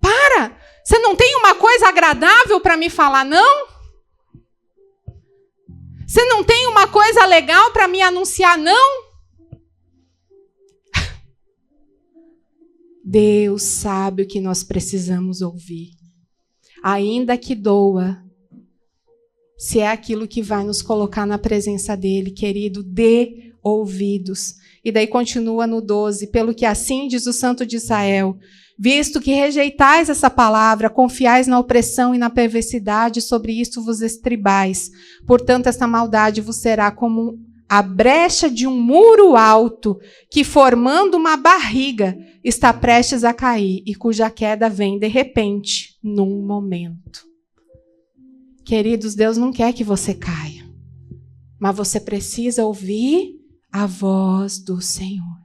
Speaker 3: Para! Você não tem uma coisa agradável para me falar, não? Você não tem uma coisa legal para me anunciar, não? Deus sabe o que nós precisamos ouvir. Ainda que doa, se é aquilo que vai nos colocar na presença dele, querido, dê ouvidos. E daí continua no 12, pelo que assim diz o Santo de Israel, visto que rejeitais essa palavra, confiais na opressão e na perversidade, sobre isto vos estribais. Portanto, esta maldade vos será como a brecha de um muro alto, que formando uma barriga, está prestes a cair, e cuja queda vem de repente, num momento. Queridos, Deus não quer que você caia, mas você precisa ouvir a voz do Senhor.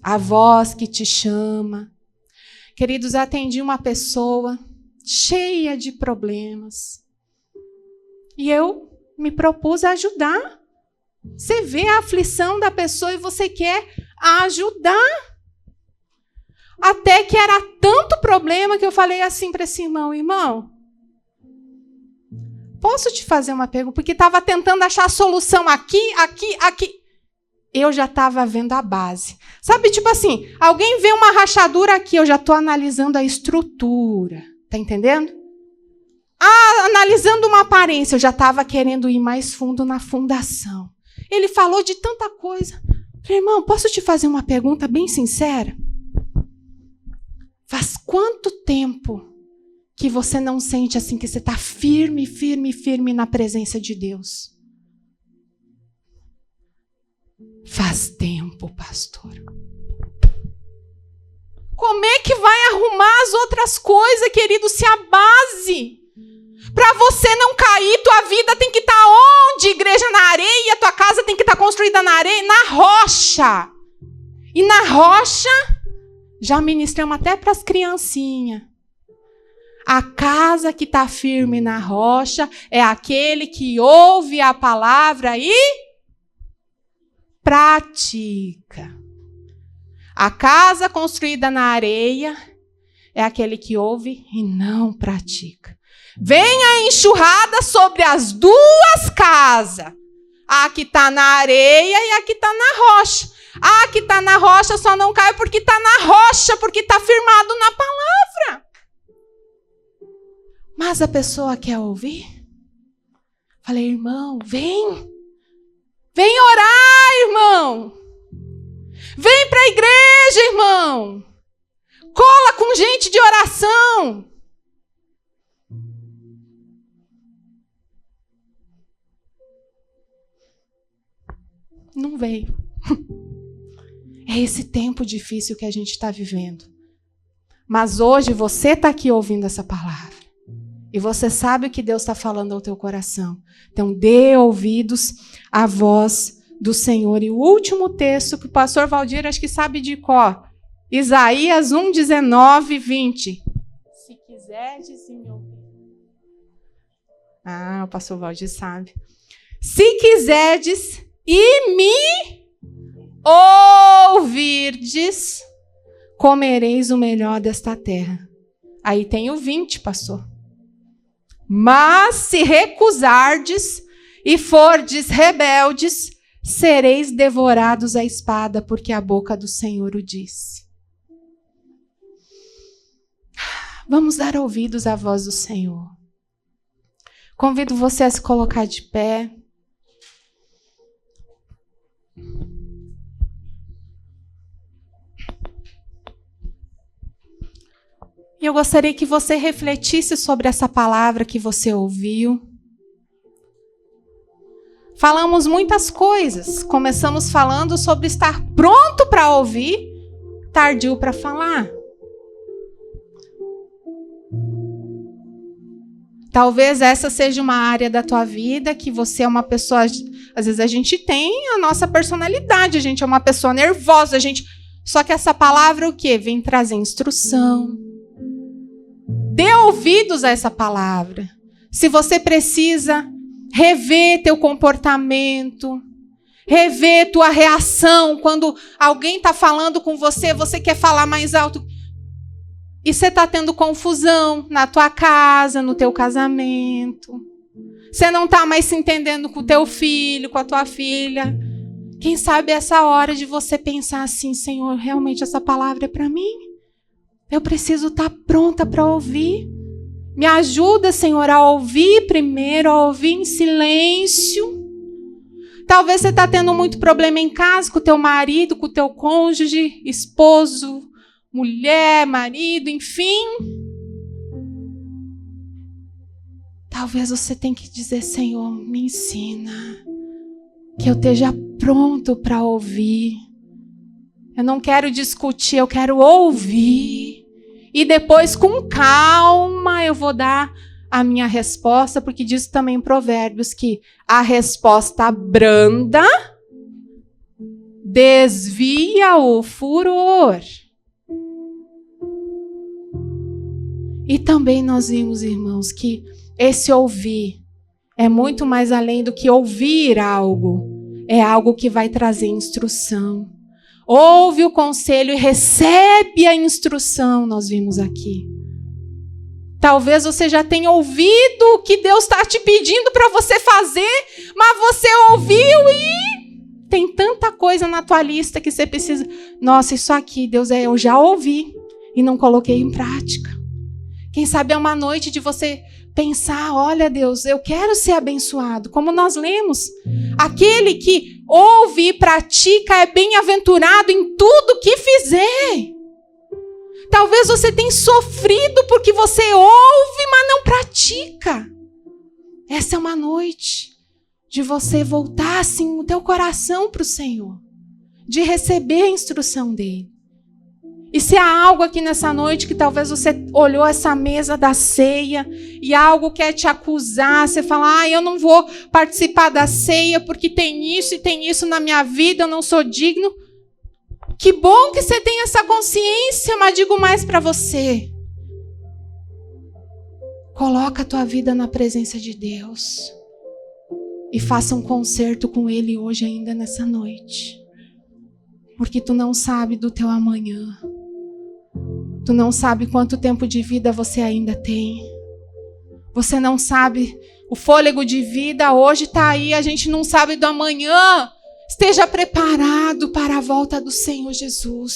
Speaker 3: A voz que te chama. Queridos, atendi uma pessoa cheia de problemas. E eu me propus a ajudar. Você vê a aflição da pessoa e você quer ajudar. Até que era tanto problema que eu falei assim para esse irmão, posso te fazer uma pergunta? Porque estava tentando achar a solução aqui. Eu já estava vendo a base. Sabe, tipo assim, alguém vê uma rachadura aqui, eu já estou analisando a estrutura. Tá entendendo? Analisando uma aparência, eu já estava querendo ir mais fundo na fundação. Ele falou de tanta coisa. Falei, irmão, posso te fazer uma pergunta bem sincera? Faz quanto tempo que você não sente assim, que você está firme na presença de Deus? Faz tempo, pastor. Como é que vai arrumar as outras coisas, querido, se a base para você não cair, tua vida tem que estar onde? Igreja na areia, tua casa tem que estar construída na areia, na rocha. E na rocha, já ministramos até para as criancinhas. A casa que está firme na rocha é aquele que ouve a palavra e pratica. A casa construída na areia é aquele que ouve e não pratica. Vem a enxurrada sobre as duas casas. A que está na areia e a que está na rocha. A que está na rocha só não cai porque está na rocha, porque está firmado na palavra. Mas a pessoa quer ouvir? Falei, irmão, vem. Vem orar, irmão. Vem para a igreja, irmão. Cola com gente de oração. Não veio. É esse tempo difícil que a gente está vivendo. Mas hoje você está aqui ouvindo essa palavra. E você sabe o que Deus está falando ao teu coração. Então, dê ouvidos à voz do Senhor. E o último texto que o pastor Valdir acho que sabe de cor. Isaías 1, 19, 20. Se quiserdes e me ouvir. O pastor Valdir sabe. Se quiserdes e me ouvirdes, comereis o melhor desta terra. Aí tem o 20, pastor. Mas se recusardes e fordes rebeldes, sereis devorados à espada, porque a boca do Senhor o disse. Vamos dar ouvidos à voz do Senhor. Convido você a se colocar de pé. E eu gostaria que você refletisse sobre essa palavra que você ouviu. Falamos muitas coisas. Começamos falando sobre estar pronto para ouvir, tardio para falar. Talvez essa seja uma área da tua vida que você é uma pessoa... Às vezes a gente tem a nossa personalidade, a gente é uma pessoa nervosa, só que essa palavra o quê? Vem trazer instrução. Dê ouvidos a essa palavra. Se você precisa rever teu comportamento, rever tua reação quando alguém está falando com você, você quer falar mais alto e você está tendo confusão na tua casa, no teu casamento. Você não está mais se entendendo com o teu filho, com a tua filha. Quem sabe essa hora de você pensar assim, Senhor, realmente essa palavra é para mim? Eu preciso estar pronta para ouvir. Me ajuda, Senhor, a ouvir primeiro, a ouvir em silêncio. Talvez você está tendo muito problema em casa com o teu marido, com o teu cônjuge, esposo, mulher, marido, enfim. Talvez você tenha que dizer, Senhor, me ensina, que eu esteja pronto para ouvir. Eu não quero discutir, eu quero ouvir. E depois, com calma, eu vou dar a minha resposta, porque diz também em Provérbios que a resposta branda desvia o furor. E também nós vimos, irmãos, que esse ouvir é muito mais além do que ouvir algo. É algo que vai trazer instrução. Ouve o conselho e recebe a instrução, nós vimos aqui. Talvez você já tenha ouvido o que Deus está te pedindo para você fazer, mas você ouviu e tem tanta coisa na tua lista que você precisa. Nossa, isso aqui, Deus, eu já ouvi e não coloquei em prática. Quem sabe é uma noite de você pensar, olha Deus, eu quero ser abençoado. Como nós lemos, aquele que ouve e pratica é bem-aventurado em tudo que fizer. Talvez você tenha sofrido porque você ouve, mas não pratica. Essa é uma noite de você voltar assim o teu coração para o Senhor, de receber a instrução dele. E se há algo aqui nessa noite que talvez você olhou essa mesa da ceia e algo quer te acusar, você fala, eu não vou participar da ceia porque tem isso e tem isso na minha vida, eu não sou digno. Que bom que você tem essa consciência, mas digo mais para você. Coloca a tua vida na presença de Deus e faça um concerto com Ele hoje ainda nessa noite. Porque tu não sabe do teu amanhã. Tu não sabe quanto tempo de vida você ainda tem. Você não sabe, o fôlego de vida hoje está aí, a gente não sabe do amanhã. Esteja preparado para a volta do Senhor Jesus.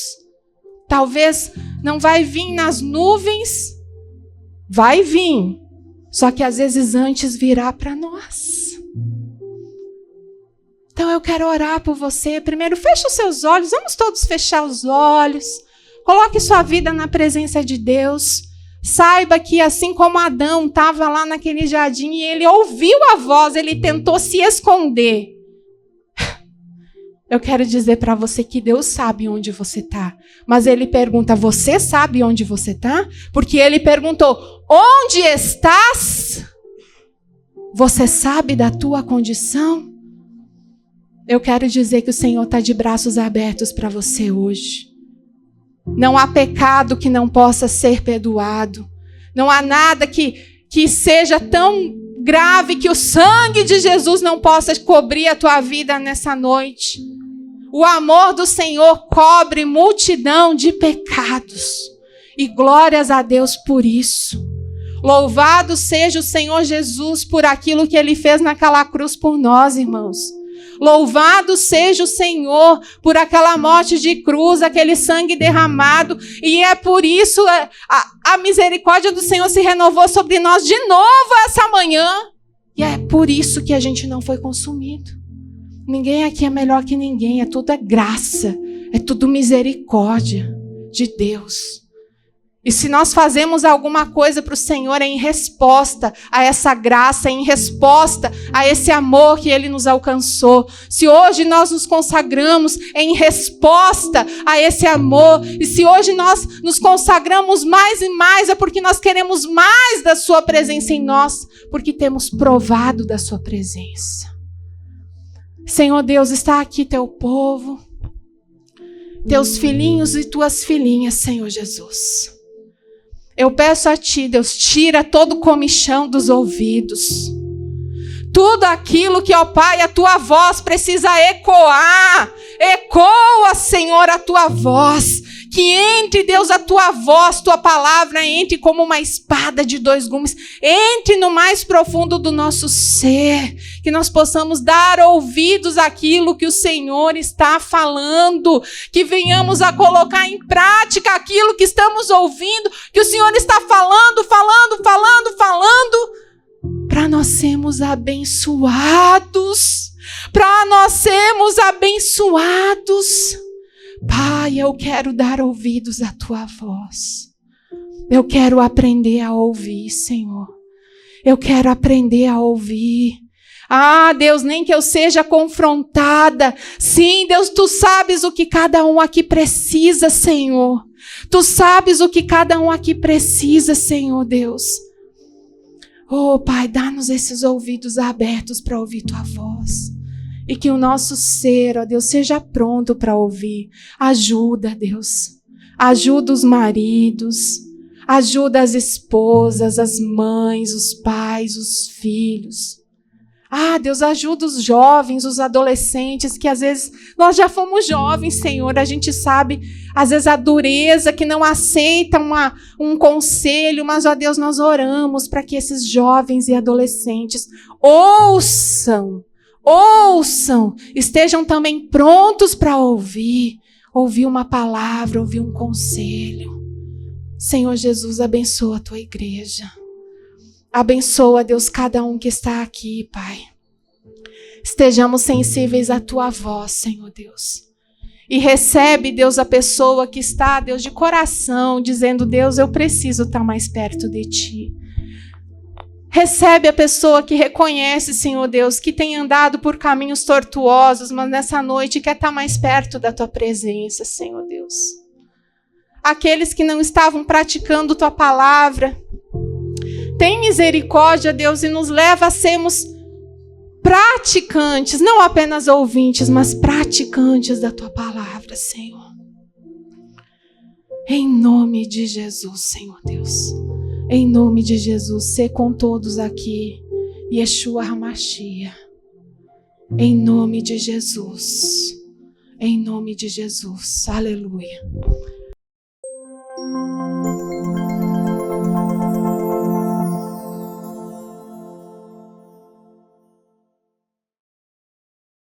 Speaker 3: Talvez não vai vir nas nuvens, vai vir. Só que às vezes antes virá para nós. Então eu quero orar por você. Primeiro, feche os seus olhos. Vamos todos fechar os olhos. Coloque sua vida na presença de Deus. Saiba que assim como Adão estava lá naquele jardim e ele ouviu a voz, ele tentou se esconder. Eu quero dizer para você que Deus sabe onde você está. Mas Ele pergunta, você sabe onde você está? Porque Ele perguntou, onde estás? Você sabe da tua condição? Eu quero dizer que o Senhor está de braços abertos para você hoje. Não há pecado que não possa ser perdoado. Não há nada que seja tão grave que o sangue de Jesus não possa cobrir a tua vida nessa noite. O amor do Senhor cobre multidão de pecados. E glórias a Deus por isso. Louvado seja o Senhor Jesus por aquilo que Ele fez naquela cruz por nós, irmãos. Louvado seja o Senhor por aquela morte de cruz, aquele sangue derramado. E é por isso a misericórdia do Senhor se renovou sobre nós de novo essa manhã. E é por isso que a gente não foi consumido. Ninguém aqui é melhor que ninguém, é tudo graça, é tudo misericórdia de Deus. E se nós fazemos alguma coisa para o Senhor é em resposta a essa graça, é em resposta a esse amor que Ele nos alcançou. Se hoje nós nos consagramos é em resposta a esse amor. E se hoje nós nos consagramos mais e mais é porque nós queremos mais da Sua presença em nós, porque temos provado da Sua presença. Senhor Deus, está aqui Teu povo, Teus filhinhos e Tuas filhinhas, Senhor Jesus. Eu peço a Ti, Deus, tira todo o comichão dos ouvidos. Tudo aquilo que, ó Pai, a Tua voz precisa ecoar. Ecoa, Senhor, a Tua voz. Que entre, Deus, a Tua voz, Tua palavra, entre como uma espada de 2 gumes. Entre no mais profundo do nosso ser. Que nós possamos dar ouvidos àquilo que o Senhor está falando. Que venhamos a colocar em prática aquilo que estamos ouvindo. Que o Senhor está falando. Para nós sermos abençoados. para nós sermos abençoados. Pai, eu quero dar ouvidos à tua voz. Eu quero aprender a ouvir, Senhor. Eu quero aprender a ouvir. Ah, Deus, nem que eu seja confrontada. Sim, Deus, tu sabes o que cada um aqui precisa, Senhor. Tu sabes o que cada um aqui precisa, Senhor Deus. Oh, Pai, dá-nos esses ouvidos abertos para ouvir tua voz. E que o nosso ser, ó Deus, seja pronto para ouvir. Ajuda, Deus. Ajuda os maridos. Ajuda as esposas, as mães, os pais, os filhos. Ah, Deus, ajuda os jovens, os adolescentes, que às vezes nós já fomos jovens, Senhor. A gente sabe, às vezes, a dureza, que não aceita um conselho. Mas, ó Deus, nós oramos para que esses jovens e adolescentes ouçam, estejam também prontos para ouvir uma palavra, ouvir um conselho. Senhor Jesus, abençoa a tua igreja. Abençoa, Deus, cada um que está aqui, Pai. Estejamos sensíveis à tua voz, Senhor Deus. E recebe, Deus, a pessoa que está, Deus, de coração, dizendo: Deus, eu preciso estar mais perto de ti. Recebe a pessoa que reconhece, Senhor Deus, que tem andado por caminhos tortuosos, mas nessa noite quer estar mais perto da tua presença, Senhor Deus. Aqueles que não estavam praticando tua palavra, tem misericórdia, Deus, e nos leva a sermos praticantes, não apenas ouvintes, mas praticantes da tua palavra, Senhor. Em nome de Jesus, Senhor Deus. Em nome de Jesus, sê com todos aqui. Yeshua HaMashiach. Em nome de Jesus. Em nome de Jesus. Aleluia.